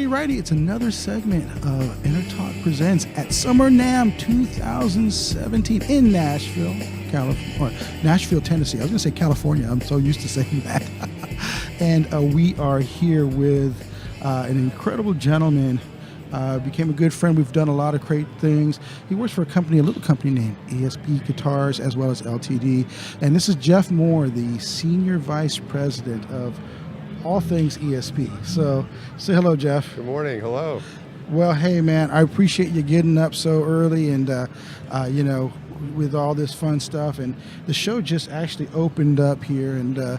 Righty. It's another segment of EnterTalk Presents at Summer NAMM 2017 in Nashville, Tennessee. I was going to say California. I'm so used to saying that. And we are here with an incredible gentleman. Became a good friend. We've done a lot of great things. He works for a little company named ESP Guitars, as well as LTD. And this is Jeff Moore, the Senior Vice President of all things ESP. So say hello, Jeff. Good morning. Hello. Well, hey, man, I appreciate you getting up so early and, with all this fun stuff. And the show just actually opened up here, and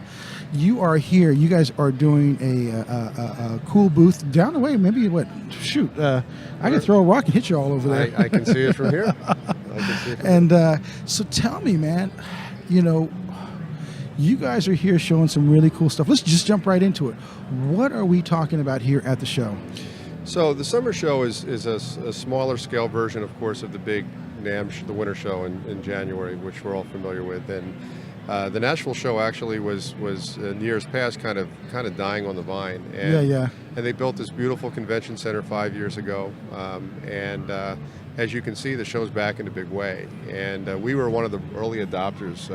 you are here. You guys are doing a cool booth down the way. Maybe I could throw a rock and hit you all over there. I can see it from here. So tell me, man, you guys are here showing some really cool stuff. Let's just jump right into it. What are we talking about here at the show? So the summer show is a smaller scale version, of course, of the big NAMM, the winter show in January, which we're all familiar with. And the Nashville show actually was in years past kind of dying on the vine. And, And they built this beautiful convention center 5 years ago. As you can see, the show's back in a big way. And we were one of the early adopters.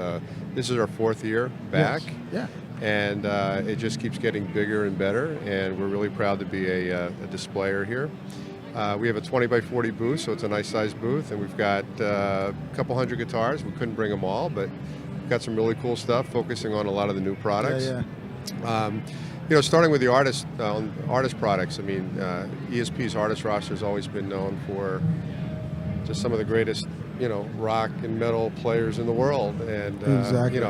This is our 4th year back. Yes. Yeah. And it just keeps getting bigger and better. And we're really proud to be a displayer here. We have a 20 by 40 booth, so it's a nice sized booth. And we've got a couple hundred guitars. We couldn't bring them all, but we've got some really cool stuff focusing on a lot of the new products. Starting with the artist products. I mean, ESP's artist roster has always been known for just some of the greatest, rock and metal players in the world, and exactly.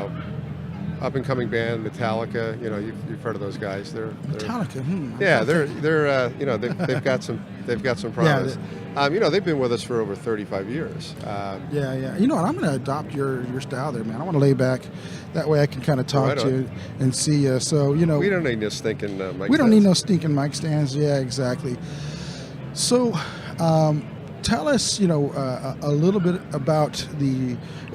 Up and coming band Metallica. You've heard of those guys. They're Metallica. Yeah, they've got some promise. They've been with us for over 35 years. You know what? I'm going to adopt your style there, man. I want to lay back. That way I can kind of talk to you and see you. So, we don't need no stinking mic stands. We don't need no stinking mic stands. Yeah, exactly. So, tell us, a little bit about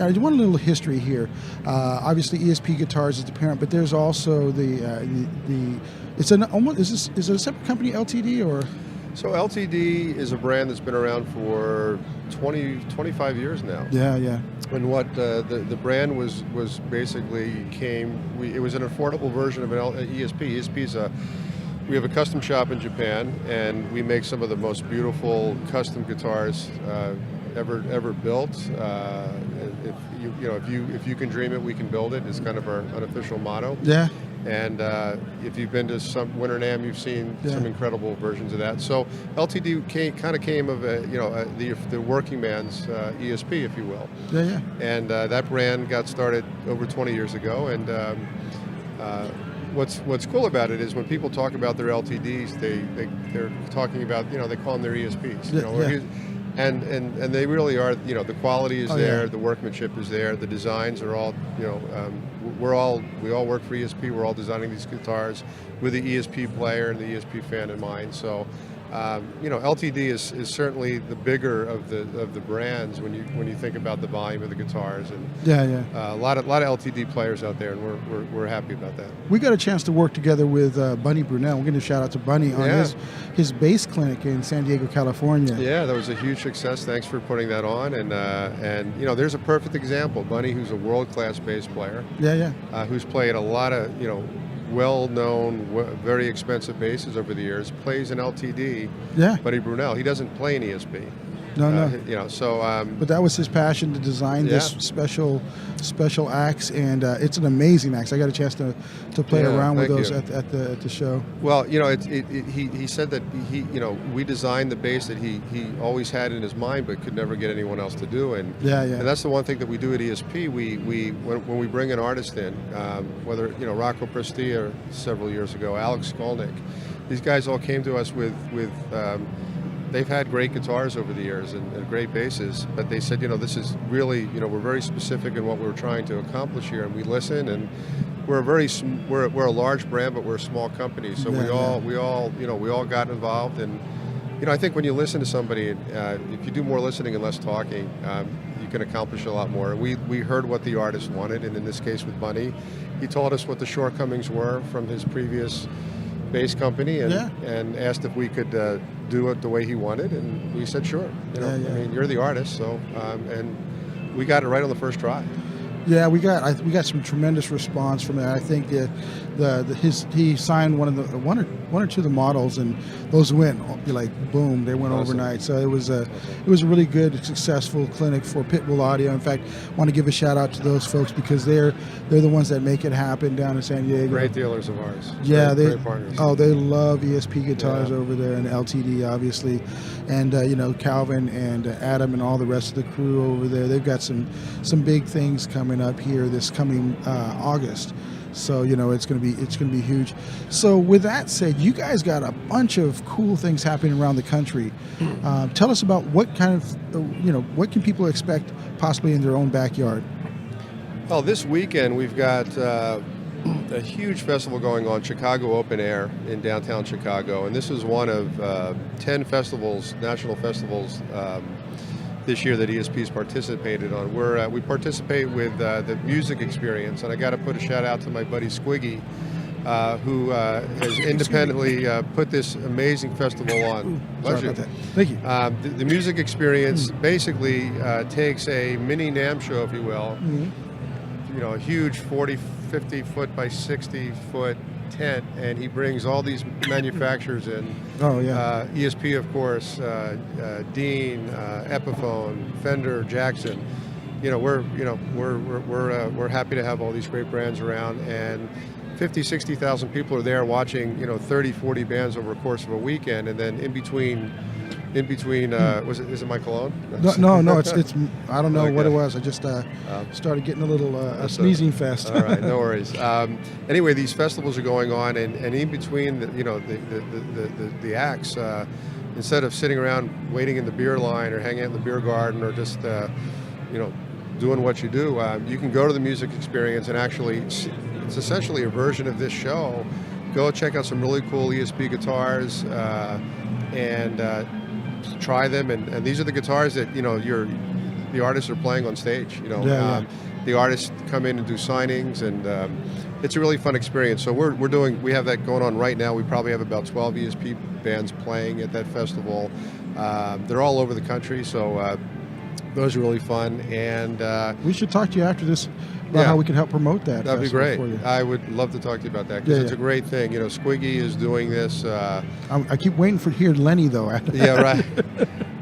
one little history here. Obviously, ESP Guitars is the parent, but there's also is it a separate company, LTD, or? So LTD is a brand that's been around for 25 years now. Yeah. And what the brand was basically it was an affordable version of an ESP. ESP we have a custom shop in Japan, and we make some of the most beautiful custom guitars ever built. If you can dream it, we can build it. It's kind of our unofficial motto. Yeah. And if you've been to some Winter NAMM, you've seen some incredible versions of that. So LTD came of the working man's ESP, if you will. Yeah. And that brand got started over 20 years ago, and what's cool about it is when people talk about their LTDs, they're talking about, they call them their ESPs. And they really are, the quality is there, the workmanship is there, the designs are all, we all work for ESP. We're all designing these guitars with the ESP player and the ESP fan in mind. So, LTD is certainly the bigger of the brands when you think about the volume of the guitars. And a lot of LTD players out there, and we're happy about that. We got a chance to work together with Bunny Brunel. We're going to shout out to Bunny on his bass clinic in San Diego, California. Yeah, that was a huge success. Thanks for putting that on. And there's a perfect example. Bunny, who's a world-class bass player. Who's played a lot of well-known, very expensive basses over the years, plays an LTD. Buddy Brunel. He doesn't play an ESP. No. But that was his passion to design this special axe, and it's an amazing axe. I got a chance to play around with those at the show. Well, he said that we designed the bass that he always had in his mind, but could never get anyone else to do. And that's the one thing that we do at ESP. When we bring an artist in, whether Rocco Prestia several years ago, Alex Skolnick, these guys all came to us with they've had great guitars over the years and great basses, but they said, this is really, we're very specific in what we're trying to accomplish here, and we listen, and we're a large brand, but we're a small company, so we all got involved, and I think when you listen to somebody, if you do more listening and less talking, you can accomplish a lot more. We heard what the artist wanted, and in this case with Bunny, he told us what the shortcomings were from his previous bass company, and asked if we could do it the way he wanted, and we said sure. I mean, you're the artist, so and we got it right on the first try. Yeah, we got some tremendous response from that. I think he signed one or two of the models, and those went like boom. They went overnight. So it was a really good, successful clinic for Pitbull Audio. In fact, I want to give a shout out to those folks because they're the ones that make it happen down in San Diego. Great dealers of ours. Yeah, great partners. Oh, they love ESP guitars over there, and LTD obviously, and Calvin and Adam and all the rest of the crew over there. They've got some big things coming up here this coming August, so it's going to be huge. So with that said, you guys got a bunch of cool things happening around the country. Tell us about what kind of what can people expect possibly in their own backyard. Well, this weekend we've got a huge festival going on, Chicago Open Air in downtown Chicago, and this is one of 10 festivals, national festivals, this year that ESP's participated on. We participate with the music experience, and I got to put a shout out to my buddy Squiggy, who has independently put this amazing festival on. Sorry about that. Thank you. The music experience basically takes a mini NAMM show, if you will, a huge 40, 50 foot by 60 foot tent, and he brings all these manufacturers in. ESP, of course, Dean, Epiphone, Fender, Jackson. We're happy to have all these great brands around, and 50, 60,000 people are there watching 30, 40 bands over the course of a weekend, and then in between is it my cologne? No, it's I don't know what it was. I just started getting a little a sneezing fest. All right, no worries. Anyway, these festivals are going on, and in between the acts, instead of sitting around waiting in the beer line or hanging out in the beer garden or just doing what you do, you can go to the music experience and actually it's essentially a version of this show. Go check out some really cool ESP guitars and try them, and these are the guitars that the artists are playing on stage. The artists come in and do signings, and it's a really fun experience. So we have that going on right now. We probably have about 12 ESP bands playing at that festival. They're all over the country, so those are really fun. And we should talk to you after this about how we can help promote that. That'd be great. I would love to talk to you about that, because it's a great thing. Squiggy is doing this. I keep waiting for hear Lenny though. Yeah, right.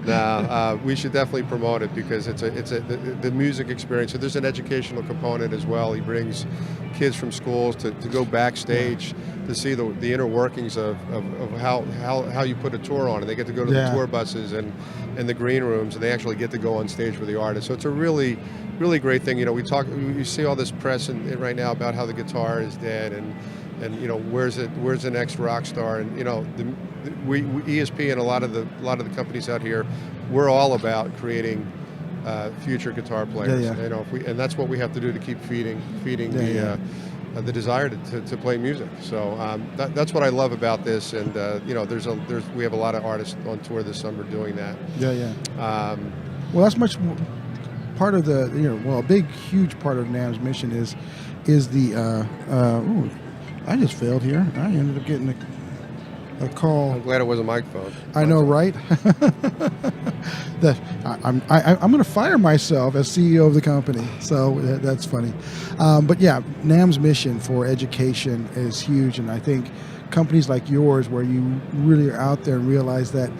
No, we should definitely promote it, because the music experience. So there's an educational component as well. He brings kids from schools to go backstage to see the inner workings of how you put a tour on, and they get to go to the tour buses and the green rooms, and they actually get to go on stage with the artist. So it's a really great thing. We see all this press right now about how the guitar is dead, and where's the next rock star, and we ESP and a lot of the companies out here, we're all about creating future guitar players. And that's what we have to do to keep feeding the desire to play music. So that's what I love about this, and we have a lot of artists on tour this summer doing that. Well, that's much more part of the a big huge part of NAMM's mission is the I just failed here. I ended up getting a call. I'm glad it was a microphone. I know, right? I'm going to fire myself as CEO of the company, so that's funny. But yeah, NAMM's mission for education is huge, and I think companies like yours, where you really are out there and realize that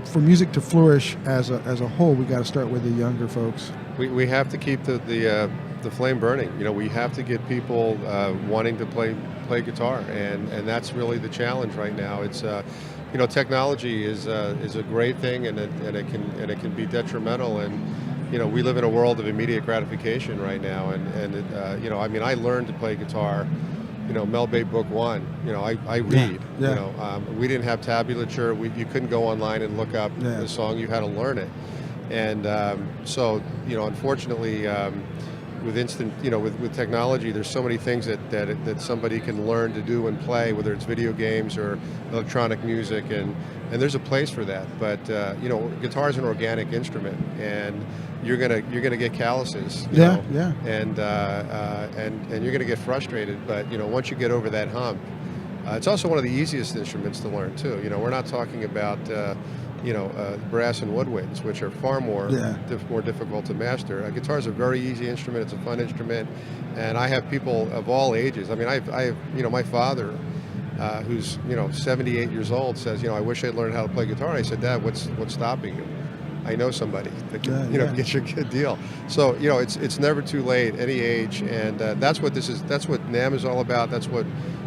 for music to flourish as a whole, we got to start with the younger folks. We have to keep the flame burning. We have to get people wanting to play guitar, and that's really the challenge right now. It's technology is a great thing, and it can be detrimental, and we live in a world of immediate gratification right now, and I learned to play guitar. Mel Bay Book 1. I read. We didn't have tablature. You couldn't go online and look up the song. You had to learn it, and so unfortunately, with instant, with technology, there's so many things that somebody can learn to do and play, whether it's video games or electronic music, and and there's a place for that. But guitar is an organic instrument, and you're gonna get calluses, you know, and you're gonna get frustrated. But once you get over that hump, it's also one of the easiest instruments to learn too. We're not talking about brass and woodwinds, which are far more difficult to master. Guitar is a very easy instrument. It's a fun instrument, and I have people of all ages. I mean, I have my father, who's 78 years old, says, I wish I'd learned how to play guitar. And I said, Dad, what's stopping you? I know somebody that can get you a good deal. So it's never too late, any age, and that's what NAMM is all about. That's what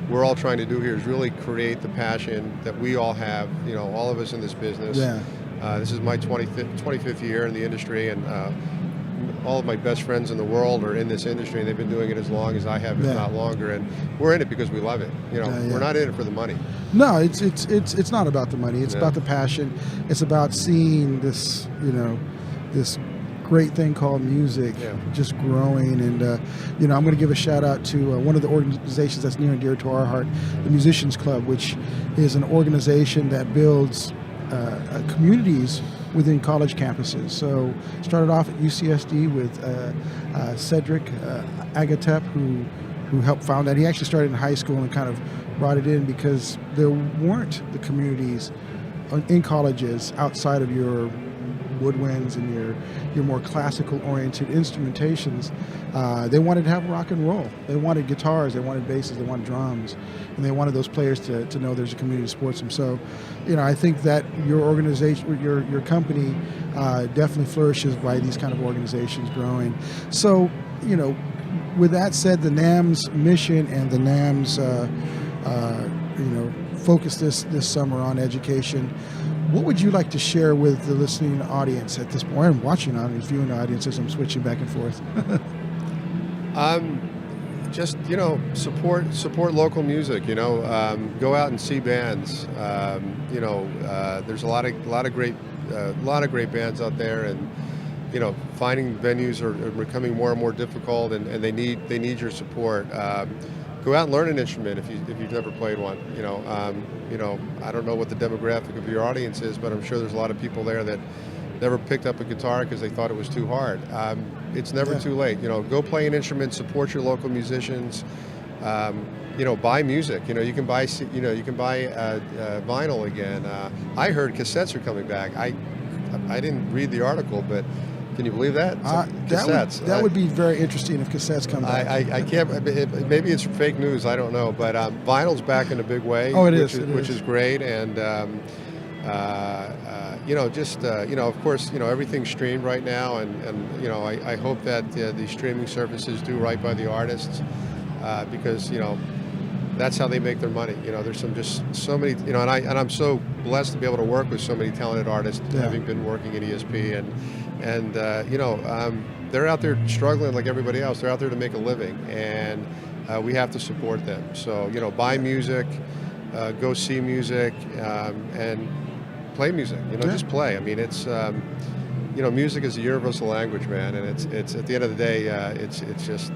we're all trying to do here, is really create the passion that we all have, all of us in this business. This is my 25th year in the industry, and all of my best friends in the world are in this industry, and they've been doing it as long as I have, if not longer. And we're in it because we love it. We're not in it for the money. No, it's not about the money. It's about the passion. It's about seeing this, this great thing called music just growing. And I'm going to give a shout out to one of the organizations that's near and dear to our heart, the Musicians Club, which is an organization that builds communities within college campuses. So started off at UCSD with Cedric Agatep, who helped found that. He actually started in high school and kind of brought it in because there weren't the communities in colleges outside of your woodwinds and your more classical oriented instrumentations. They wanted to have rock and roll. They wanted guitars, they wanted basses, they wanted drums, and they wanted those players to know there's a community that supports them. So, I think that your organization, your company, definitely flourishes by these kind of organizations growing. So, with that said, the NAMM's mission and the NAMM's focus this summer on education. What would you like to share with the listening audience at this point, and watching audience, viewing audience, as I'm switching back and forth? Just support local music. Go out and see bands. There's a lot of great bands out there, and finding venues are becoming more and more difficult, and they need your support. Go out and learn an instrument if you've never played one. I don't know what the demographic of your audience is, but I'm sure there's a lot of people there that never picked up a guitar because they thought it was too hard. It's never too late. Go play an instrument, support your local musicians. Buy music. You can buy vinyl again. I heard cassettes are coming back. I didn't read the article, but can you believe that? Cassettes. That would be very interesting if cassettes come back. I can't. Maybe it's fake news. I don't know. But vinyl's back in a big way. Oh, which is great. And of course, everything's streamed right now, and I hope that the streaming services do right by the artists, because that's how they make their money. There's so many, and I'm so blessed to be able to work with so many talented artists, having been working at ESP, and they're out there struggling like everybody else. They're out there to make a living, and we have to support them. So buy music, go see music, and play music. Just play. I mean, it's music is a universal language, man, and it's at the end of the day, it's just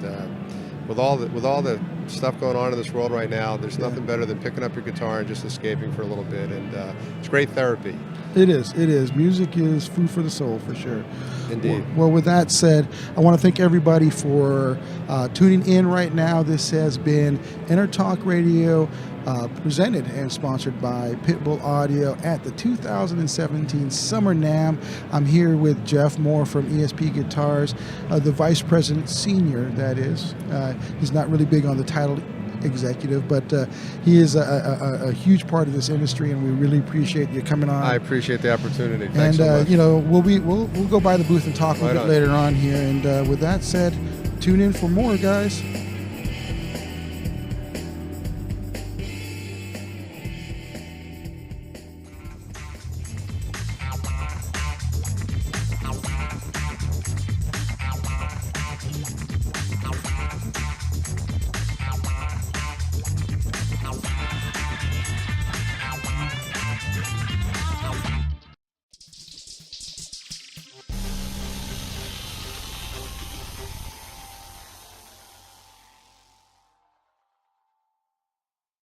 with all the stuff going on in this world right now, there's nothing better than picking up your guitar and just escaping for a little bit, and it's great therapy. It is. Music is food for the soul, for sure. Indeed. Well, with that said, I want to thank everybody for tuning in right now. This has been EnterTalk Radio, presented and sponsored by Pitbull Audio at the 2017 Summer NAMM. I'm here with Jeff Moore from ESP Guitars, the Vice President Senior, that is. He's not really big on the title executive, but he is a huge part of this industry, and we really appreciate you coming on. I appreciate the opportunity. Thanks and so much. We'll go by the booth and talk a little bit later on here. And with that said, tune in for more, guys.